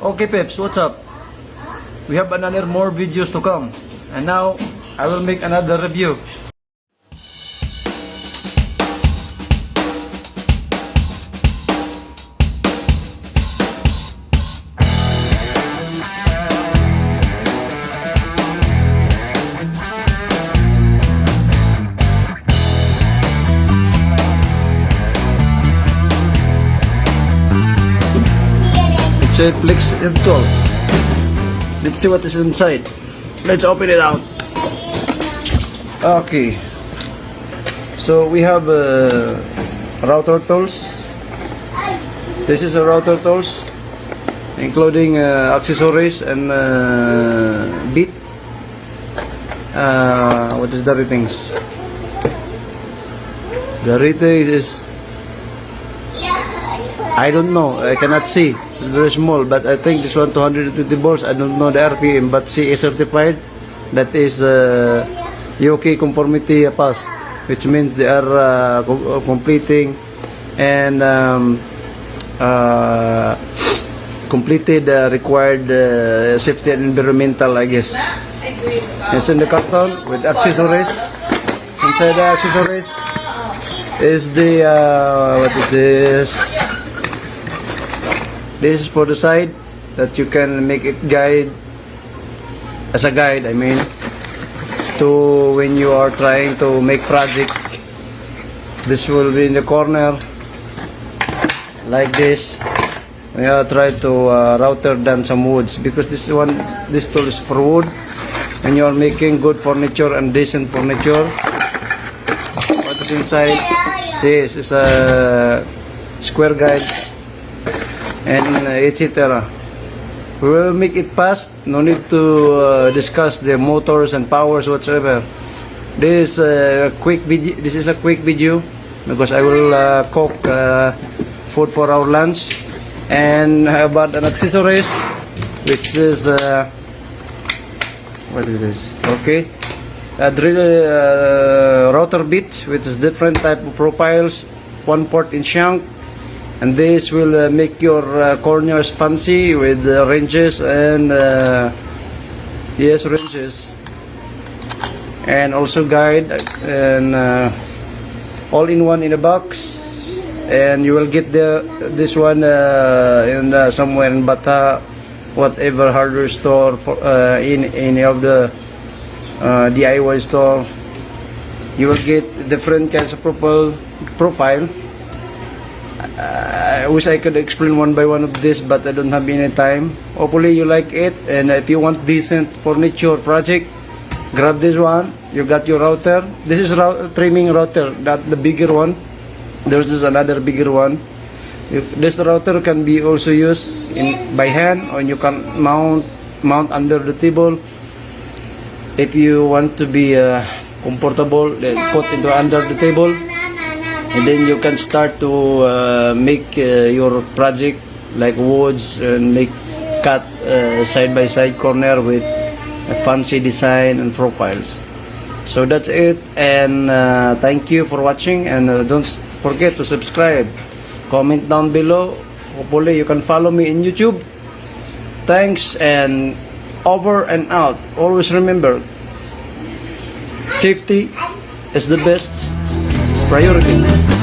Okay Peps, what's up? We have another more videos to come. And now, I will make another review. It's a Flex F12. Let's see what is inside. Let's open it out. Okay. So we have router tools. This is a router tools, including accessories and bit. What is the ratings? The ratings is, I don't know. I cannot see. It's very small, but I think this one 220 volts. I don't know the RPM, but CE certified. That is UK conformity passed, which means they are completing and completed required safety and environmental, I guess. It's in the carton with accessories. Inside the accessories is the what is this? This is for the side that you can make it guide as a guide, I mean, to when you are trying to make project. This will be in the corner like this. We are trying to router down some woods, because this tool is for wood. When you are making good furniture and decent furniture, what is inside? This is a square guide and etc. We will make it fast. No need to discuss the motors and powers whatsoever. This quick video. This is a quick video because I will cook food for our lunch. And how about an accessories, which is what is this? Okay, a drill router bit, which is different type of profiles, 1 port in shank. And this will make your corners fancy with ranges and yes, ranges, and also guide, and all in one in a box. And you will get this one in somewhere in Bata, whatever hardware store, for in any of the DIY store. You will get different kinds of profile. I wish I could explain one by one of this, but I don't have any time. Hopefully you like it, and if you want decent furniture project, grab this one. You got your router. This is trimming router, not the bigger one. There's another bigger one. This router can be also used by hand, or you can mount under the table. If you want to be comfortable, then put it under the table. And then you can start to make your project like woods, and make cut side by side corner with a fancy design and profiles. So that's it, and thank you for watching, and don't forget to subscribe, comment down below. Hopefully you can follow me in YouTube. Thanks, and over and out. Always remember, safety is the best priority.